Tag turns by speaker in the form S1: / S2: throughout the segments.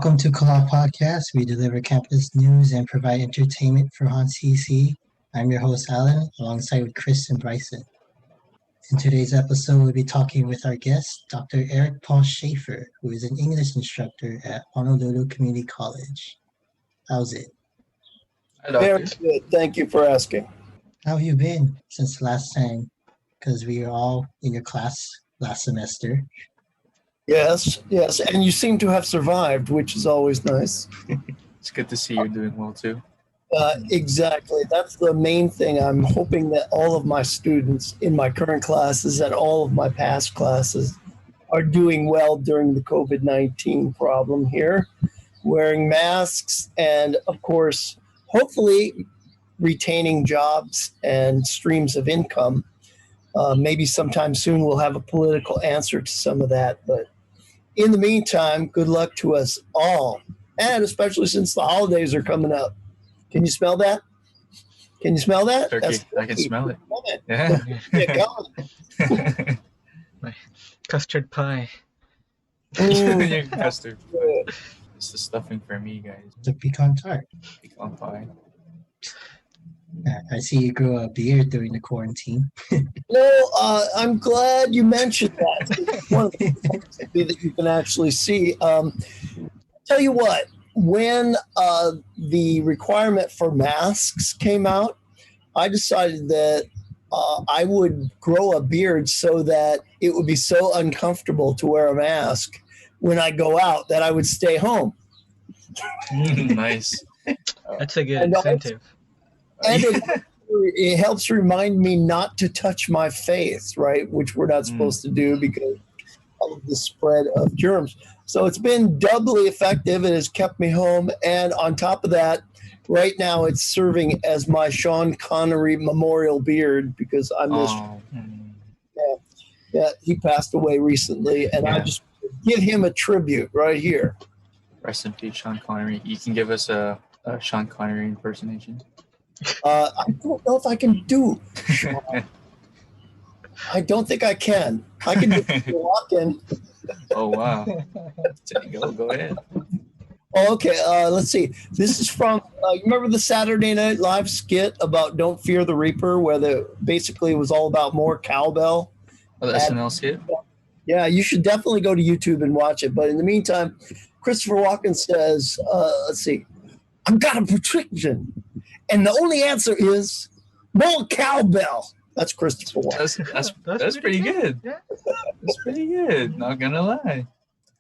S1: Welcome to Kala Podcast. We deliver campus news and provide entertainment for HonCC. I'm your host, Alan, alongside with Chris and Bryson. In today's episode, we'll be talking with our guest, Dr. Eric Paul Schaefer, who is an English instructor at Honolulu Community College. How's it?
S2: Very good. Thank you for asking.
S1: How have you been since last time? Because we were all in your class last semester.
S2: Yes. And you seem to have survived, which is always nice.
S3: It's good to see you're doing well, too.
S2: Exactly. That's the main thing. I'm hoping that all of my students in my current classes and all of my past classes are doing well during the COVID-19 problem here, wearing masks and, of course, hopefully retaining jobs and streams of income. Maybe sometime soon we'll have a political answer to some of that. But in the meantime, good luck to us all. And especially since the holidays are coming up. Can you smell that? Can you smell that?
S3: Turkey. I can smell it.
S2: Yeah.
S4: My custard pie.
S3: Your custard pie. It's the stuffing for me, guys.
S1: The pecan tart.
S3: Pecan pie.
S1: I see you grew a beard during the quarantine.
S2: No, I'm glad you mentioned that. It's one of the things that you can actually see. Tell you what, when the requirement for masks came out, I decided that I would grow a beard so that it would be so uncomfortable to wear a mask when I go out that I would stay home.
S3: Nice.
S4: That's a good incentive.
S2: And it helps remind me not to touch my face, right? Which we're not supposed to do because of the spread of germs. So it's been doubly effective. It has kept me home. And on top of that, right now it's serving as my Sean Connery memorial beard because I miss Yeah, he passed away recently. And I just give him a tribute right here.
S3: Rest in peace, Sean Connery. You can give us a Sean Connery impersonation.
S2: I don't know if I can do. I don't think I can. I can do walking.
S3: Oh, wow. Go ahead.
S2: Oh, okay, let's see. This is from, you remember the Saturday Night Live skit about Don't Fear the Reaper, where basically it was all about more cowbell?
S3: Oh, the SNL skit?
S2: Yeah, you should definitely go to YouTube and watch it. But in the meantime, Christopher Walken says, let's see, I've got a prescription. And the only answer is more cowbell. That's Christopher Walken.
S3: That's pretty good. Yeah. That's pretty good. Not gonna lie.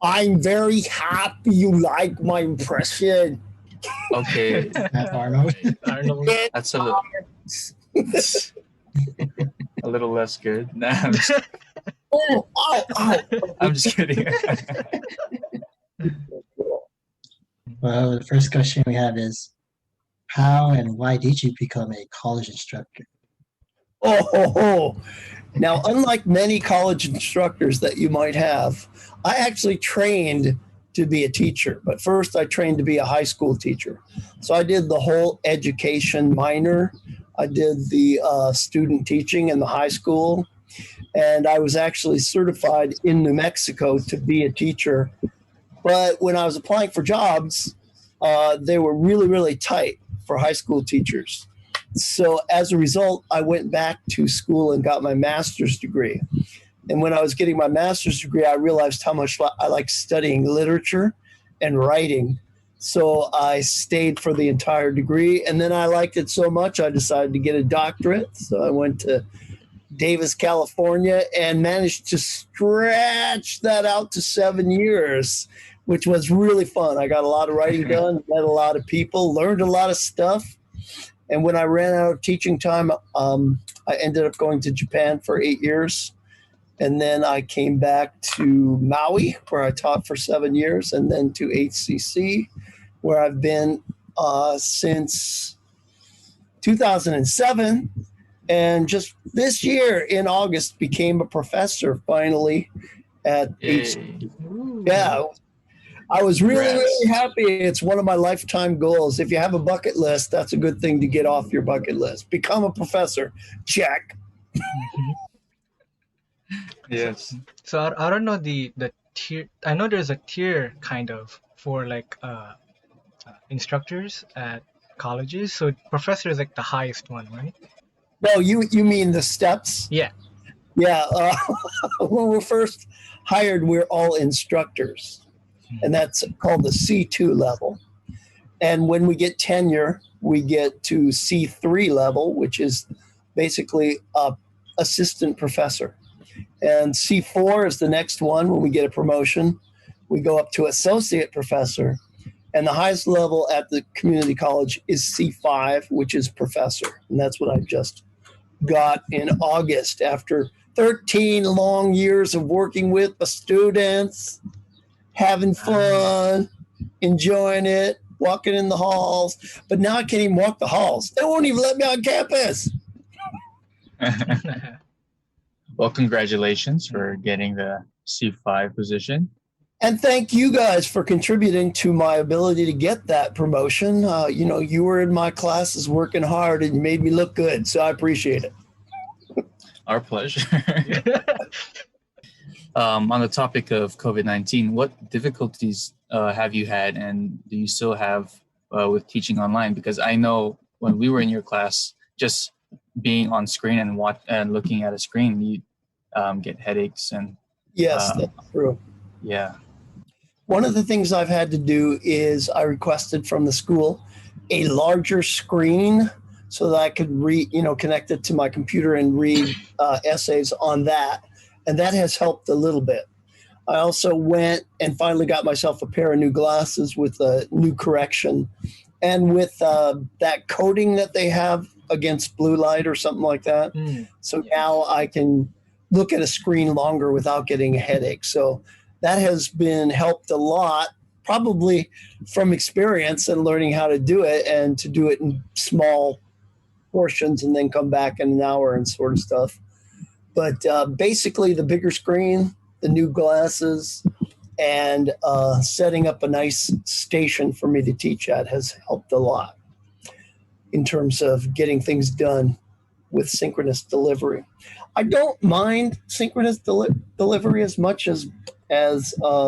S2: I'm very happy you like my impression.
S3: Okay.
S1: Arnold.
S3: That's a little less good. Nah, I'm just kidding.
S1: Well, the first question we have is, how and why did you become a college instructor?
S2: Now, unlike many college instructors that you might have, I actually trained to be a teacher. But first, I trained to be a high school teacher. So I did the whole education minor. I did the student teaching in the high school. And I was actually certified in New Mexico to be a teacher. But when I was applying for jobs, they were really, really tight for high school teachers. So as a result, I went back to school and got my master's degree. And when I was getting my master's degree, I realized how much I like studying literature and writing. So I stayed for the entire degree. And then I liked it so much, I decided to get a doctorate. So I went to Davis, California, and managed to stretch that out to 7 years, which was really fun. I got a lot of writing done, met a lot of people, learned a lot of stuff. And when I ran out of teaching time, I ended up going to Japan for 8 years. And then I came back to Maui, where I taught for 7 years, and then to HCC, where I've been since 2007. And just this year in August became a professor finally at HCC. Yeah, I was really happy. It's one of my lifetime goals. If you have a bucket list, that's a good thing to get off your bucket list. Become a professor. Check.
S3: Yes.
S4: So I don't know the tier. I know there's a tier kind of for like instructors at colleges. So professor is like the highest one, right?
S2: No, you mean the steps?
S4: Yeah.
S2: Yeah. When we're first hired, we're all instructors, and that's called the C2 level. And when we get tenure, we get to C3 level, which is basically assistant professor. And C4 is the next one. When we get a promotion, we go up to associate professor. And the highest level at the community college is C5, which is professor. And that's what I just got in August after 13 long years of working with the students, having fun, enjoying it, walking in the halls. But now I can't even walk the halls. They won't even let me on campus.
S3: Well, congratulations for getting the C5 position.
S2: And thank you guys for contributing to my ability to get that promotion. You were in my classes working hard and you made me look good. So I appreciate it.
S3: Our pleasure. On the topic of COVID-19, what difficulties have you had and do you still have with teaching online? Because I know when we were in your class, just being on screen and looking at a screen, you get headaches and
S2: yes, that's true.
S3: Yeah.
S2: One of the things I've had to do is I requested from the school a larger screen so that I could connect it to my computer and read essays on that. And that has helped a little bit. I also went and finally got myself a pair of new glasses with a new correction and with that coating that they have against blue light or something like that. So now I can look at a screen longer without getting a headache. So that has been helped a lot, probably from experience and learning how to do it and to do it in small portions and then come back in an hour and sort of stuff. But basically the bigger screen, the new glasses, and setting up a nice station for me to teach at has helped a lot in terms of getting things done with synchronous delivery. I don't mind synchronous delivery as much as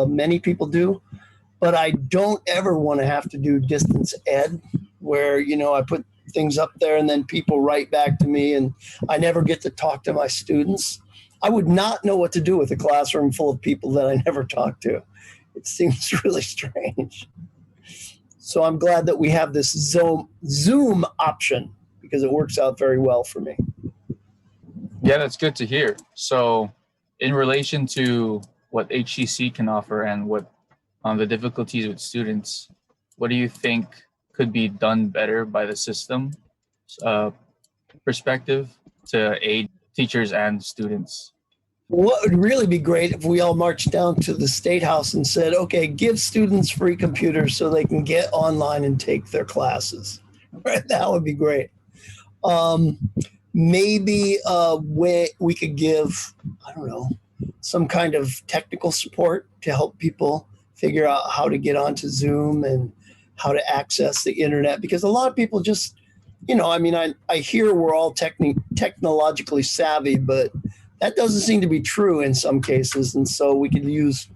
S2: many people do, but I don't ever want to have to do distance ed where, I put things up there and then people write back to me and I never get to talk to my students. I would not know what to do with a classroom full of people that I never talk to. It seems really strange. So I'm glad that we have this Zoom option because it works out very well for me.
S3: Yeah, that's good to hear. So in relation to what HCC can offer and what the difficulties with students, what do you think could be done better by the system perspective to aid teachers and students?
S2: What would really be great if we all marched down to the State House and said, okay, give students free computers so they can get online and take their classes. Right? That would be great. Maybe we could give, some kind of technical support to help people figure out how to get onto Zoom and how to access the internet. Because a lot of people just, I hear we're all technologically savvy, but that doesn't seem to be true in some cases. And so we could use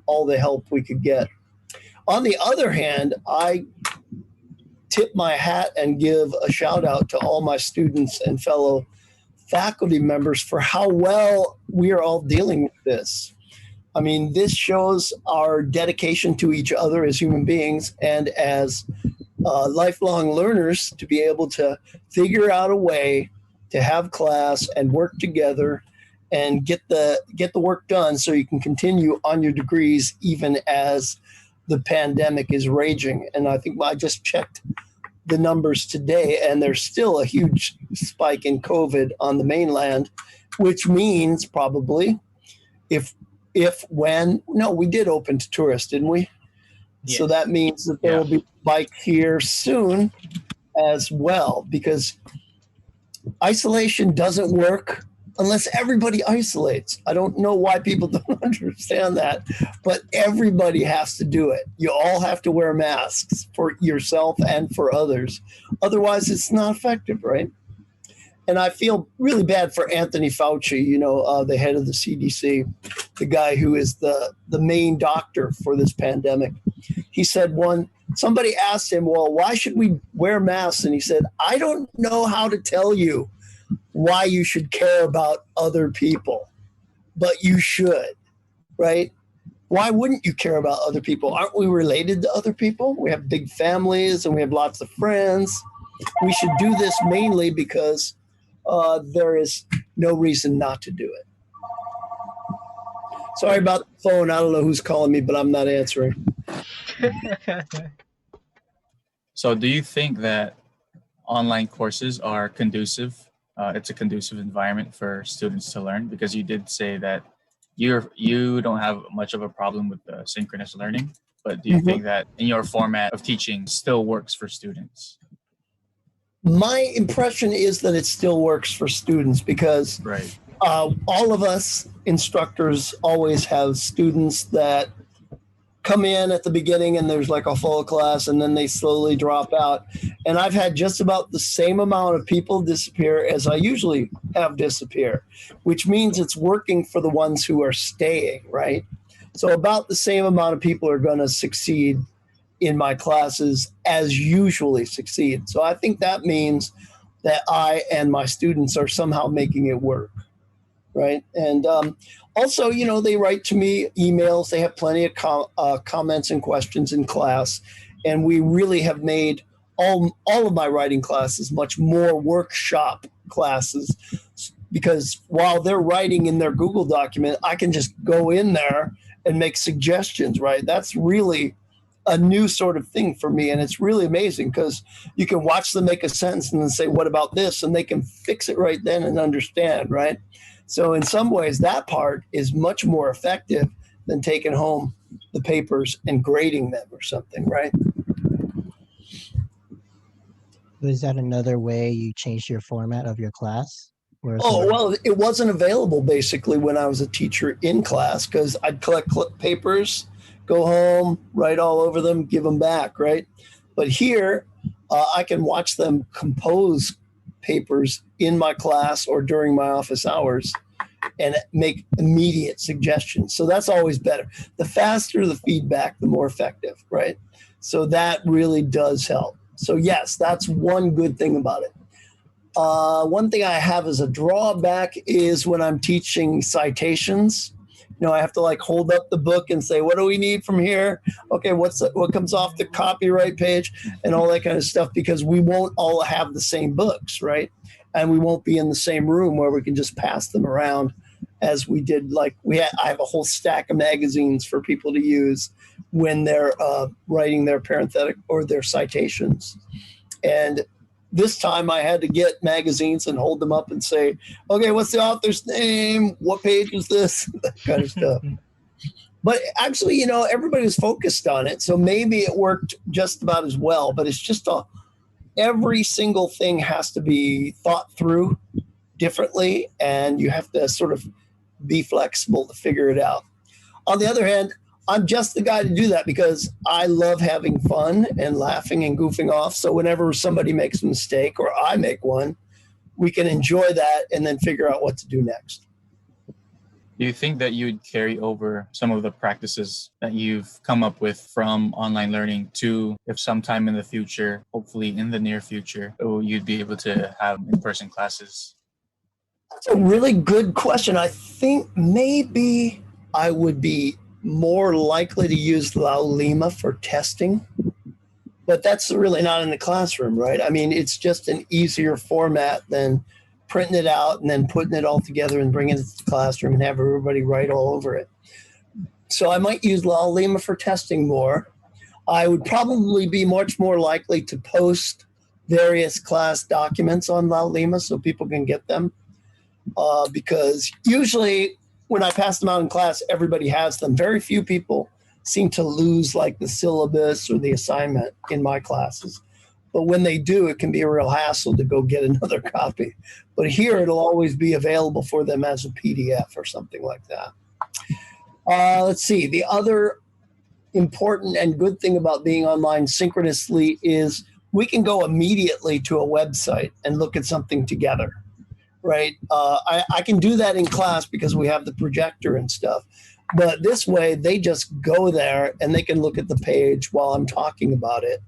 S2: all the help we could get. On the other hand, I tip my hat and give a shout out to all my students and fellow faculty members for how well we are all dealing with this. I mean, this shows our dedication to each other as human beings and as lifelong learners to be able to figure out a way to have class and work together and get the work done so you can continue on your degrees even as the pandemic is raging. And I think I just checked the numbers today, and there's still a huge spike in COVID on the mainland, which means probably we did open to tourists, didn't we?
S4: Yes.
S2: So that means that there will be a spike here soon as well, because isolation doesn't work unless everybody isolates. I don't know why people don't understand that, but everybody has to do it. You all have to wear masks for yourself and for others. Otherwise, it's not effective, right? And I feel really bad for Anthony Fauci, the head of the CDC, the guy who is the main doctor for this pandemic. He said somebody asked him, well, why should we wear masks? And he said, I don't know how to tell you why you should care about other people, but you should, right? Why wouldn't you care about other people? Aren't we related to other people? We have big families and we have lots of friends. We should do this mainly because there is no reason not to do it. Sorry about the phone. I don't know who's calling me, but I'm not answering.
S3: So do you think that online courses are conducive? It's a conducive environment for students to learn, because you did say that you don't have much of a problem with the synchronous learning, but do you think that in your format of teaching still works for students?
S2: My impression is that it still works for students because
S3: Right.
S2: All of us instructors always have students that come in at the beginning and there's like a full class and then they slowly drop out. And I've had just about the same amount of people disappear as I usually have disappear, which means it's working for the ones who are staying, right? So about the same amount of people are going to succeed in my classes as usually succeed. So I think that means that I and my students are somehow making it work, right? And also, they write to me emails. They have plenty of comments and questions in class. And we really have made all of my writing classes much more workshop classes, because while they're writing in their Google document, I can just go in there and make suggestions, right? That's really a new sort of thing for me. And it's really amazing because you can watch them make a sentence and then say, what about this? And they can fix it right then and understand, right? So in some ways, that part is much more effective than taking home the papers and grading them or something, right?
S1: Was that another way you changed your format of your class?
S2: Well, it wasn't available basically when I was a teacher in class, because I'd collect papers, go home, write all over them, give them back, right? But here, I can watch them compose papers in my class or during my office hours and make immediate suggestions. So that's always better. The faster the feedback, the more effective, right? So that really does help. So yes, that's one good thing about it. One thing I have as a drawback is when I'm teaching citations, I have to hold up the book and say, what do we need from here? Okay, what comes off the copyright page and all that kind of stuff, because we won't all have the same books, right? And we won't be in the same room where we can just pass them around as we did. I have a whole stack of magazines for people to use when they're writing their parenthetic or their citations. And this time I had to get magazines and hold them up and say, okay, what's the author's name? What page is this? That kind of stuff. But actually, everybody was focused on it. So maybe it worked just about as well, but it's just every single thing has to be thought through differently, and you have to sort of be flexible to figure it out. On the other hand, I'm just the guy to do that because I love having fun and laughing and goofing off. So whenever somebody makes a mistake or I make one, we can enjoy that and then figure out what to do next.
S3: Do you think that you would carry over some of the practices that you've come up with from online learning to, if sometime in the future, hopefully in the near future, you'd be able to have in-person classes?
S2: That's a really good question. I think maybe I would be more likely to use Loucielago for testing, but that's really not in the classroom, right? I mean, it's just an easier format than printing it out and then putting it all together and bringing it to the classroom and have everybody write all over it. So I might use Loucielago for testing more. I would probably be much more likely to post various class documents on Loucielago so people can get them, because usually when I pass them out in class, everybody has them. Very few people seem to lose the syllabus or the assignment in my classes. But when they do, it can be a real hassle to go get another copy. But here, it'll always be available for them as a PDF or something like that. Let's see. The other important and good thing about being online synchronously is we can go immediately to a website and look at something together, right? I can do that in class because we have the projector and stuff. But this way, they just go there and they can look at the page while I'm talking about it.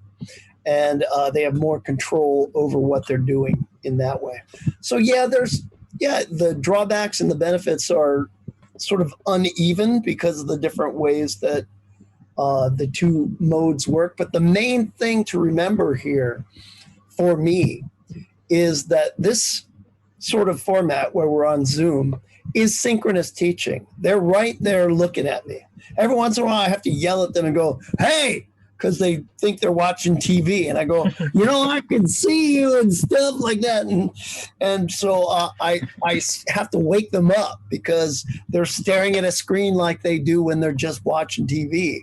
S2: And they have more control over what they're doing in that way. So the drawbacks and the benefits are sort of uneven because of the different ways that the two modes work. But the main thing to remember here for me is that this sort of format where we're on Zoom is synchronous teaching. They're right there looking at me. Every once in a while, I have to yell at them and go, "Hey," because they think they're watching TV. And I go, I can see you and stuff like that. And so I have to wake them up because they're staring at a screen like they do when they're just watching TV.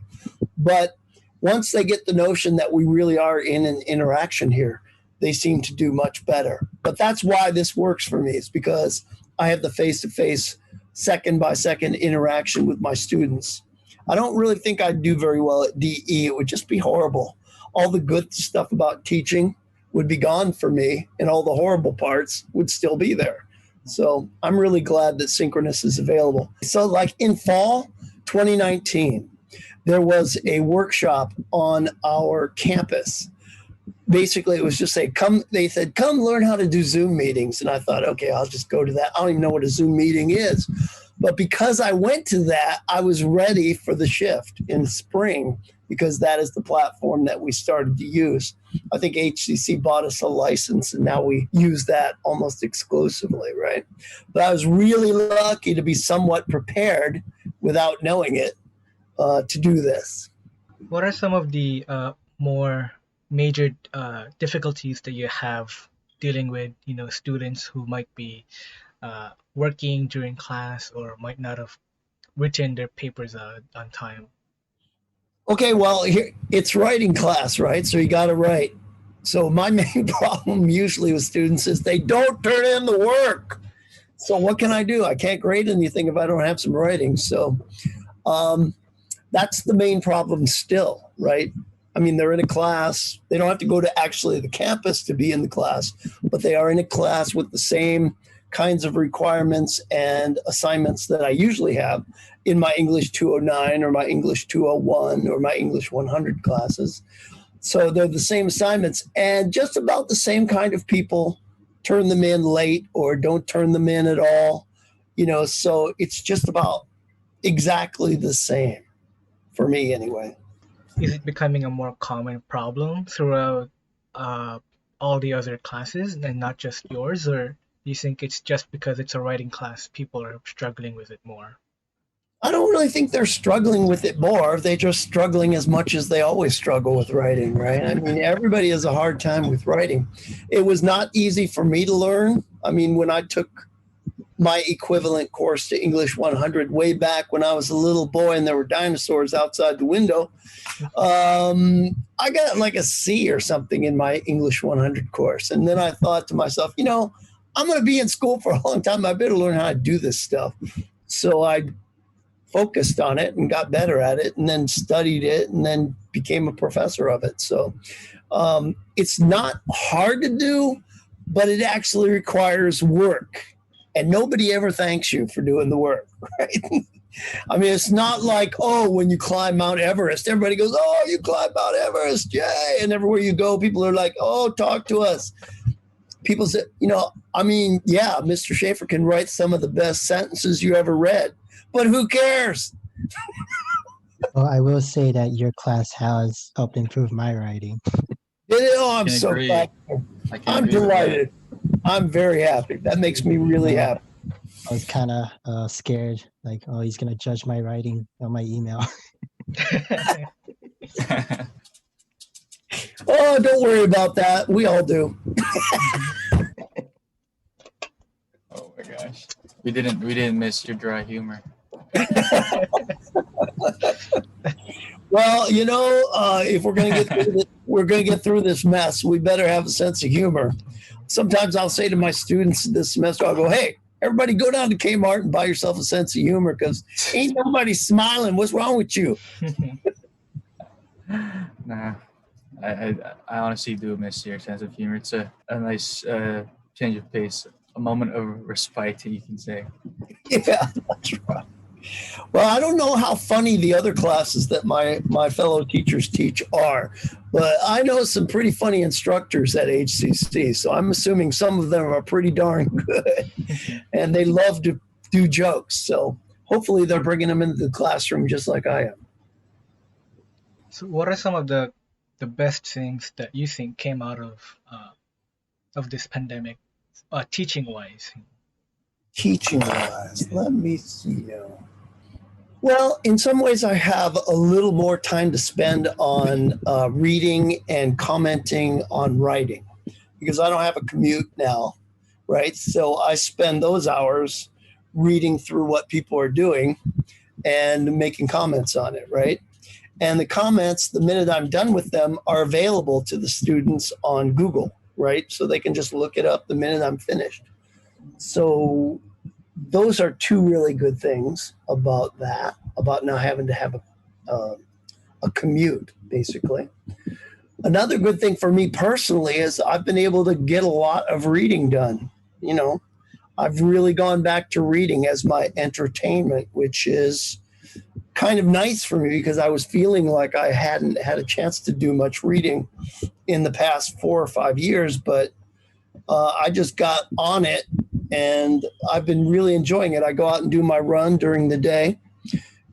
S2: But once they get the notion that we really are in an interaction here, they seem to do much better. But that's why this works for me. It's because I have the face-to-face, second-by-second interaction with my students. I don't really think I'd do very well at DE. It would just be horrible. All the good stuff about teaching would be gone for me, and all the horrible parts would still be there. So I'm really glad that synchronous is available. So like in fall 2019, there was a workshop on our campus. Basically, it was just they said, come learn how to do Zoom meetings. And I thought, okay, I'll just go to that. I don't even know what a Zoom meeting is. But because I went to that, I was ready for the shift in spring because that is the platform that we started to use. I think HCC bought us a license and now we use that almost exclusively, right? But I was really lucky to be somewhat prepared without knowing it to do this.
S4: What are some of the more major difficulties that you have dealing with, students who might be working during class or might not have written their papers on time?
S2: Okay, well, here it's writing class, right? So you got to write. So my main problem usually with students is they don't turn in the work. So what can I do? I can't grade anything if I don't have some writing. So that's the main problem still, right? I mean, they're in a class. They don't have to go to actually the campus to be in the class, but they are in a class with the same kinds of requirements and assignments that I usually have in my English 209 or my English 201 or my English 100 classes. So they're the same assignments, and just about the same kind of people turn them in late or don't turn them in at all. So it's just about exactly the same for me anyway.
S4: Is it becoming a more common problem throughout all the other classes and not just yours, or do you think it's just because it's a writing class, people are struggling with it more?
S2: I don't really think they're struggling with it more. They're just struggling as much as they always struggle with writing, right? I mean, everybody has a hard time with writing. It was not easy for me to learn. I mean, when I took my equivalent course to English 100 way back when I was a little boy and there were dinosaurs outside the window, I got like a C or something in my English 100 course. And then I thought to myself, I'm going to be in school for a long time. I better learn how to do this stuff. So I focused on it and got better at it and then studied it and then became a professor of it. So it's not hard to do, but it actually requires work. And nobody ever thanks you for doing the work, right? I mean, it's not like, when you climb Mount Everest, everybody goes, you climbed Mount Everest, yay. And everywhere you go, people are like, talk to us. People say, Mr. Schaefer can write some of the best sentences you ever read, but who cares?
S1: Well, I will say that your class has helped improve my writing.
S2: I'm so glad. I'm delighted. I'm very happy. That makes me really happy.
S1: I was kind of scared, like, he's going to judge my writing on my email.
S2: Don't worry about that. We all do.
S3: Oh my gosh. We didn't miss your dry humor.
S2: Well, if we're going to get through this mess, we better have a sense of humor. Sometimes I'll say to my students this semester, I'll go, hey, everybody go down to Kmart and buy yourself a sense of humor because ain't nobody smiling. What's wrong with you?
S3: Nah, I honestly do miss your sense of humor. It's a nice change of pace a moment of respite, you can say.
S2: Yeah, that's right. Well, I don't know how funny the other classes that my fellow teachers teach are, but I know some pretty funny instructors at HCC. So I'm assuming some of them are pretty darn good, and they love to do jokes. So hopefully they're bringing them into the classroom just like I am.
S4: So, what are some of the best things that you think came out of this pandemic, teaching wise?
S2: Teaching wise, let me see. Well, in some ways, I have a little more time to spend on reading and commenting on writing because I don't have a commute now, right? So I spend those hours reading through what people are doing and making comments on it, right? And the comments, the minute I'm done with them, are available to the students on Google, right? So they can just look it up the minute I'm finished. So those are two really good things about that, about not having to have a commute, basically. Another good thing for me personally is I've been able to get a lot of reading done. I've really gone back to reading as my entertainment, which is kind of nice for me because I was feeling like I hadn't had a chance to do much reading in the past 4 or 5 years, but I just got on it and I've been really enjoying it. I go out and do my run during the day.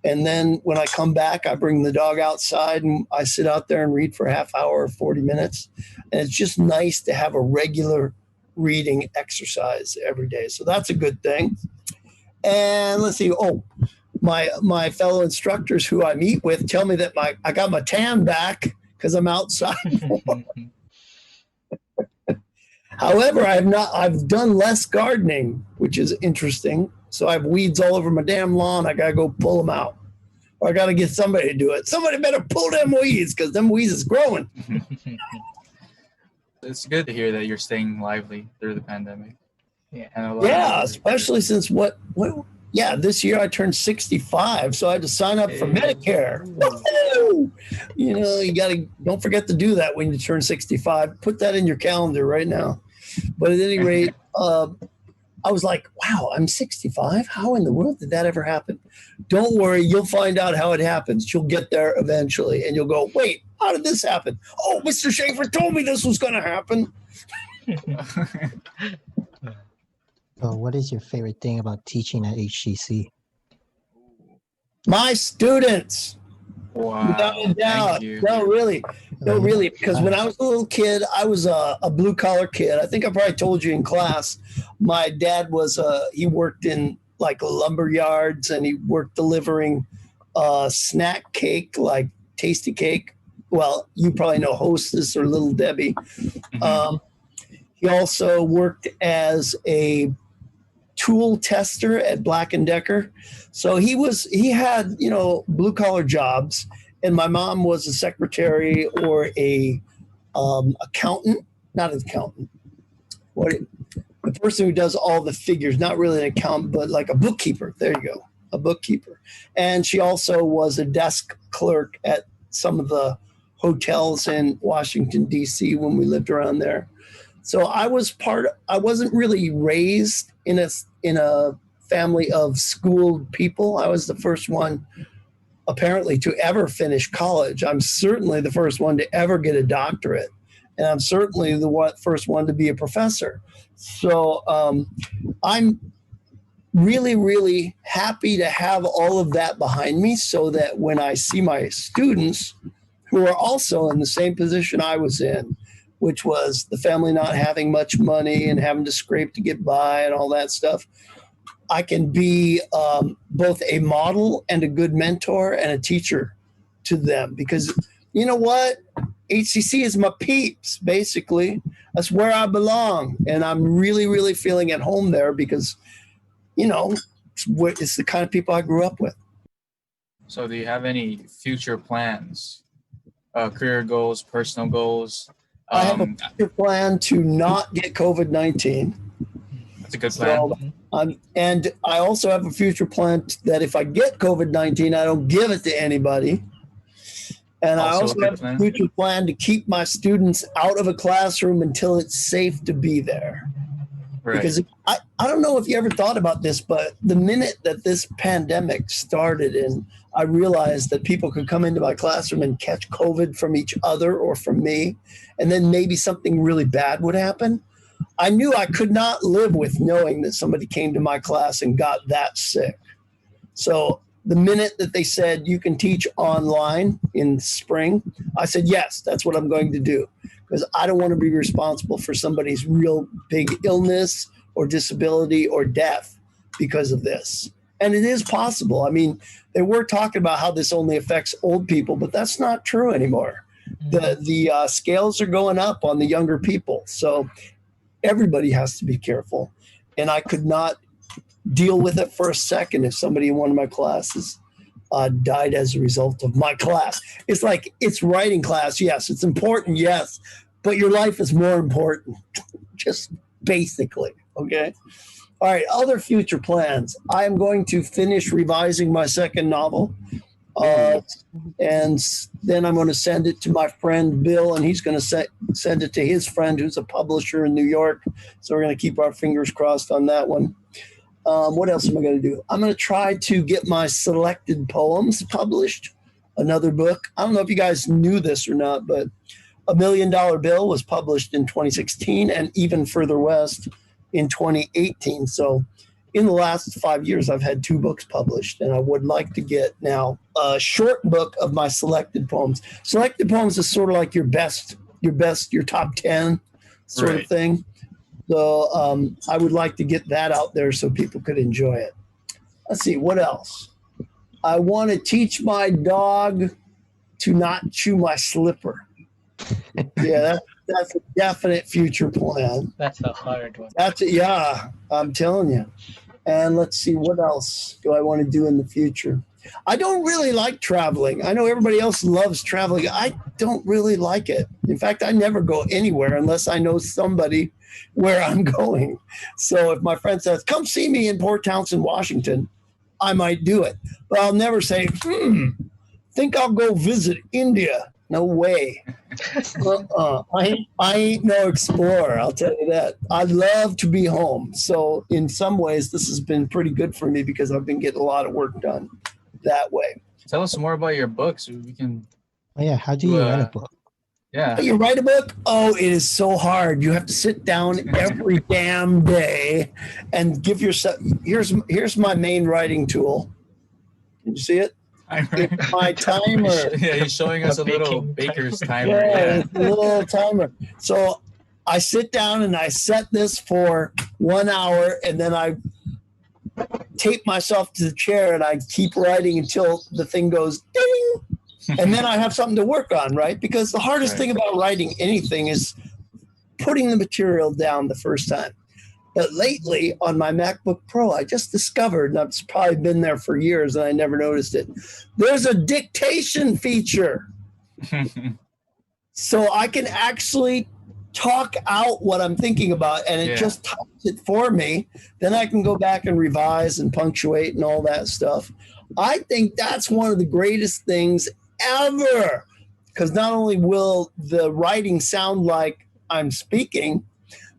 S2: And then when I come back, I bring the dog outside and I sit out there and read for a half hour or 40 minutes. And it's just nice to have a regular reading exercise every day. So that's a good thing. And let's see. Oh, my fellow instructors who I meet with tell me that I got my tan back because I'm outside. However, I've done less gardening, which is interesting. So I have weeds all over my damn lawn. I got to go pull them out. Or I got to get somebody to do it. Somebody better pull them weeds because them weeds is growing.
S3: It's good to hear that you're staying lively through the pandemic.
S2: Yeah, especially since this year I turned 65, so I had to sign up for Medicare. Don't forget to do that when you turn 65. Put that in your calendar right now. But at any rate, I was like, wow, I'm 65? How in the world did that ever happen? Don't worry, you'll find out how it happens. You'll get there eventually, and you'll go, wait, how did this happen? Oh, Mr. Schaefer told me this was going to happen.
S1: So what is your favorite thing about teaching at HCC?
S2: My students.
S3: Wow.
S2: Without a doubt.
S3: Thank you.
S2: No, really. Because when I was a little kid, I was a blue-collar kid. I think I probably told you in class. My dad he worked in like lumber yards and he worked delivering snack cake, like Tasty Cake. Well, you probably know Hostess or Little Debbie.
S3: Mm-hmm.
S2: He also worked as a tool tester at Black & Decker. So he had, blue collar jobs, and my mom was a secretary or a accountant, not an accountant. The person who does all the figures, not really an accountant, but like a bookkeeper. There you go, a bookkeeper. And she also was a desk clerk at some of the hotels in Washington, D.C. when we lived around there. So I wasn't really raised in a family of schooled people. I was the first one, apparently, to ever finish college. I'm certainly the first one to ever get a doctorate. And I'm certainly the first one to be a professor. So I'm really, really happy to have all of that behind me so that when I see my students who are also in the same position I was in, which was the family not having much money and having to scrape to get by and all that stuff, I can be both a model and a good mentor and a teacher to them. Because you know what? HCC is my peeps, basically. That's where I belong. And I'm really, really feeling at home there because, it's the kind of people I grew up with.
S3: So do you have any future plans, career goals, personal goals?
S2: I have a future plan to not get COVID-19.
S3: That's a good plan.
S2: So, and I also have a future plan that if I get COVID-19, I don't give it to anybody. And I also have a future plan to keep my students out of a classroom until it's safe to be there. Because I don't know if you ever thought about this, but the minute that this pandemic started and I realized that people could come into my classroom and catch COVID from each other or from me, and then maybe something really bad would happen, I knew I could not live with knowing that somebody came to my class and got that sick. So the minute that they said you can teach online in spring, I said, yes, that's what I'm going to do. Because I don't want to be responsible for somebody's real big illness or disability or death because of this. And it is possible. I mean, they were talking about how this only affects old people, but that's not true anymore. The scales are going up on the younger people. So everybody has to be careful. And I could not deal with it for a second if somebody in one of my classes died as a result of my class. It's like, it's writing class. Yes, it's important. Yes. But your life is more important. Just basically. Okay. All right. Other future plans. I am going to finish revising my second novel. And then I'm going to send it to my friend Bill, and he's going to send it to his friend who's a publisher in New York. So we're going to keep our fingers crossed on that one. What else am I going to do? I'm going to try to get my selected poems published, another book. I don't know if you guys knew this or not, but A $1 Million Bill was published in 2016 and Even Further West in 2018. So in the last 5 years, I've had 2 books published, and I would like to get now a short book of my selected poems. Selected poems is sort of like your top 10 sort of thing. So I would like to get that out there so people could enjoy it. Let's see, what else? I want to teach my dog to not chew my slipper. Yeah, that's a definite future plan.
S4: That's a hard one.
S2: Yeah, I'm telling you. And let's see, what else do I want to do in the future? I don't really like traveling. I know everybody else loves traveling. I don't really like it. In fact, I never go anywhere unless I know somebody where I'm going. So if my friend says, come see me in Port Townsend, Washington, I might do it. But I'll never say, think I'll go visit India. No way. I ain't no explorer, I'll tell you that. I love to be home. So in some ways, this has been pretty good for me because I've been getting a lot of work done that way.
S3: Tell us more about your book so we can...
S1: Oh yeah, how do you write a book?
S3: Yeah.
S2: You write a book? Oh, it is so hard. You have to sit down every damn day and give yourself... Here's my main writing tool. Can you see it? It's my timer.
S3: Yeah, he's showing us a little baker's timer.
S2: Yeah, it's a little timer. So I sit down and I set this for 1 hour, and then I tape myself to the chair and I keep writing until the thing goes ding. And then I have something to work on, right? Because the hardest thing about writing anything is putting the material down the first time. But lately on my MacBook Pro, I just discovered, and it's probably been there for years and I never noticed it, there's a dictation feature. So I can actually talk out what I'm thinking about, and it just types it for me. Then I can go back and revise and punctuate and all that stuff. I think that's one of the greatest things ever, because not only will the writing sound like I'm speaking,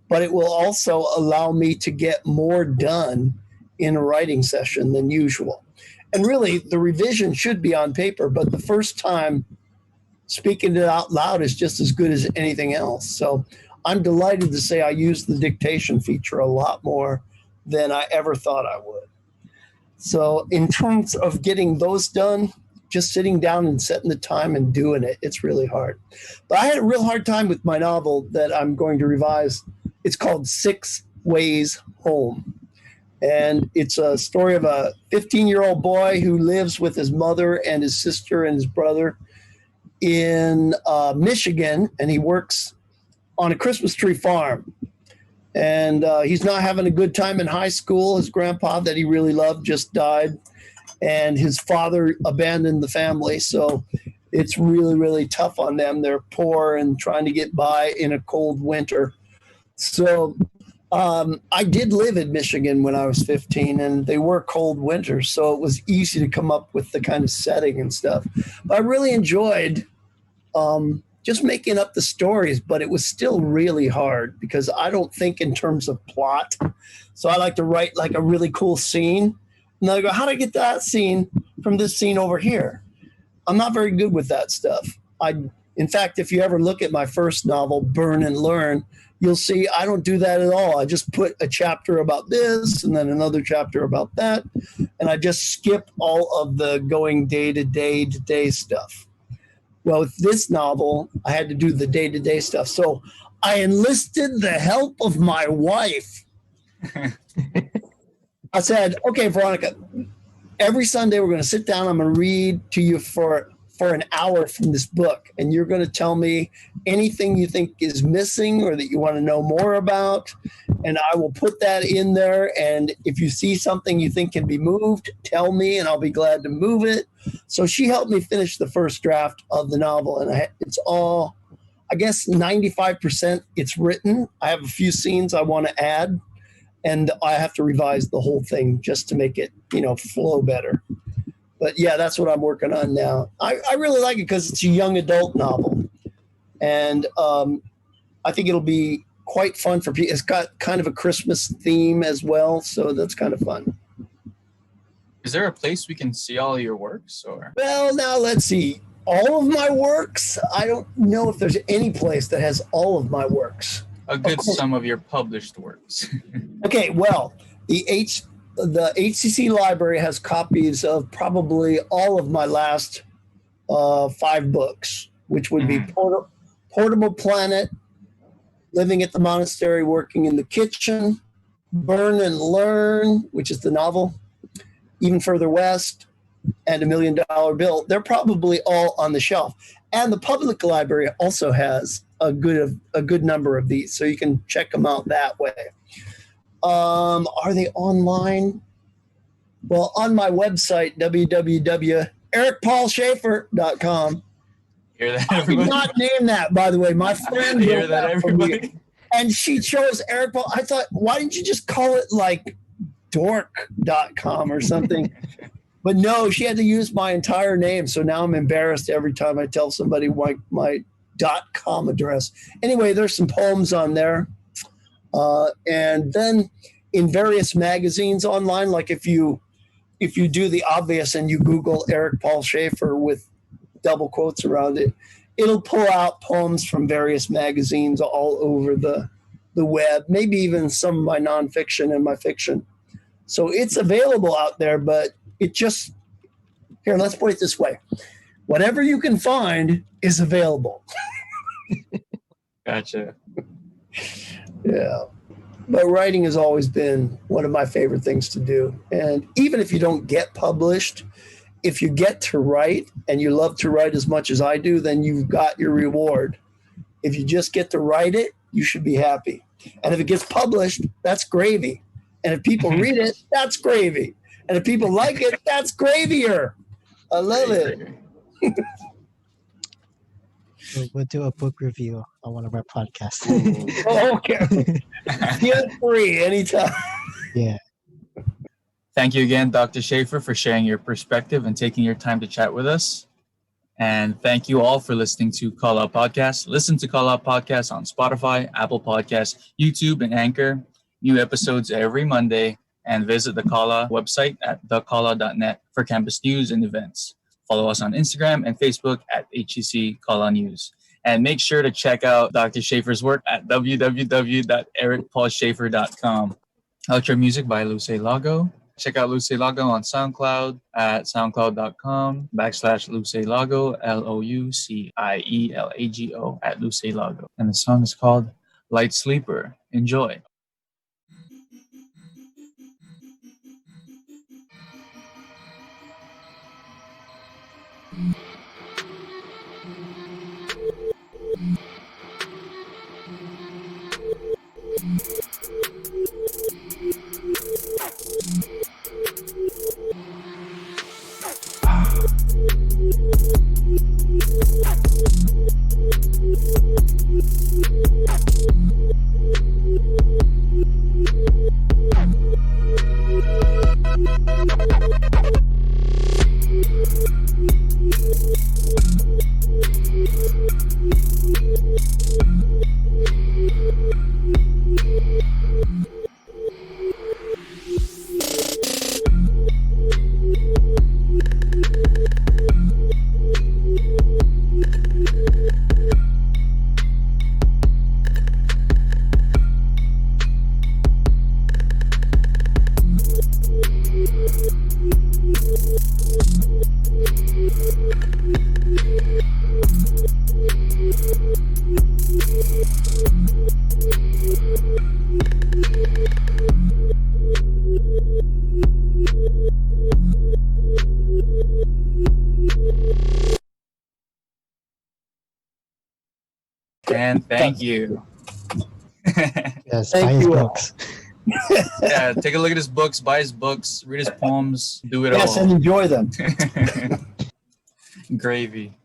S2: but it will also allow me to get more done in a writing session than usual. And really, the revision should be on paper, but the first time speaking it out loud is just as good as anything else. So I'm delighted to say I use the dictation feature a lot more than I ever thought I would. So in terms of getting those done, just sitting down and setting the time and doing it, it's really hard. But I had a real hard time with my novel that I'm going to revise. It's called 6 Ways Home. And it's a story of a 15-year-old boy who lives with his mother and his sister and his brother in Michigan, and he works on a Christmas tree farm. And he's not having a good time in high school. His grandpa that he really loved just died, and his father abandoned the family. So it's really, really tough on them. They're poor and trying to get by in a cold winter. So I did live in Michigan when I was 15, and they were cold winters, so it was easy to come up with the kind of setting and stuff. But I really enjoyed just making up the stories, but it was still really hard because I don't think in terms of plot. So I like to write like a really cool scene. And I go, how do I get that scene from this scene over here? I'm not very good with that stuff. In fact, if you ever look at my first novel, Burn and Learn, you'll see I don't do that at all. I just put a chapter about this and then another chapter about that. And I just skip all of the going day to day stuff. Well, with this novel, I had to do the day-to-day stuff. So I enlisted the help of my wife. I said, okay, Veronica, every Sunday we're going to sit down. I'm going to read to you for an hour from this book. And you're going to tell me anything you think is missing or that you want to know more about. And I will put that in there. And if you see something you think can be moved, tell me and I'll be glad to move it. So she helped me finish the first draft of the novel. And it's all, I guess, 95% it's written. I have a few scenes I want to add. And I have to revise the whole thing just to make it, flow better. But yeah, that's what I'm working on now. I really like it because it's a young adult novel. And I think it'll be quite fun for people. It's got kind of a Christmas theme as well. So that's kind of fun.
S3: Is there a place we can see all your works? Or
S2: Well, now let's see. All of my works, I don't know if there's any place that has all of my works.
S3: a good sum of your published works?
S2: Okay, well, the HCC library has copies of probably all of my last 5 books, which would be Portable Planet, Living at the Monastery, Working in the Kitchen, Burn and Learn, which is the novel, Even Further West, and $1 Million Bill. They're probably all on the shelf. And the public library also has a good number of these, so you can check them out that way. Are they online? Well, on my website, www.ericpaulschaefer.com.
S3: Hear that,
S2: I did
S3: everybody?
S2: not name that, by the way. My friend
S3: Hear
S2: wrote
S3: that,
S2: for me.
S3: everybody?
S2: And she chose Eric Paul. I thought, why didn't you just call it like dork.com or something? But no, she had to use my entire name. So now I'm embarrassed every time I tell somebody my .com address. Anyway, there's some poems on there. And then in various magazines online, like if you do the obvious and you Google Eric Paul Schaefer with double quotes around it, it'll pull out poems from various magazines all over the web, maybe even some of my nonfiction and my fiction. So it's available out there, but let's put it this way. Whatever you can find is available.
S3: Gotcha.
S2: Yeah. But writing has always been one of my favorite things to do. And even if you don't get published, if you get to write and you love to write as much as I do, then you've got your reward. If you just get to write it, you should be happy. And if it gets published, that's gravy. And if people read it, that's gravy. And if people like it, that's gravier. I love it.
S1: We'll do a book review on one of our podcasts.
S2: Okay. Feel free anytime.
S1: Yeah.
S3: Thank you again, Dr. Schaefer, for sharing your perspective and taking your time to chat with us. And thank you all for listening to Call Out Podcast. Listen to Call Out Podcast on Spotify, Apple Podcasts, YouTube, and Anchor. New episodes every Monday. And visit the Kala website at thekala.net for campus news and events. Follow us on Instagram and Facebook at HCC Kala News. And make sure to check out Dr. Schaefer's work at www.ericpaulschaefer.com. Outro music by Loucielago. Check out Loucielago on SoundCloud at soundcloud.com/Loucielago, LOUCIELAGO at Loucielago. And the song is called Light Sleeper. Enjoy. man. Thank you.
S1: Yes,
S2: Thank
S1: buy his
S2: you all.
S1: books.
S3: Yeah, take a look at his books, buy his books, read his poems, do it
S2: Yes, and
S3: all.
S2: enjoy them.
S3: Gravy.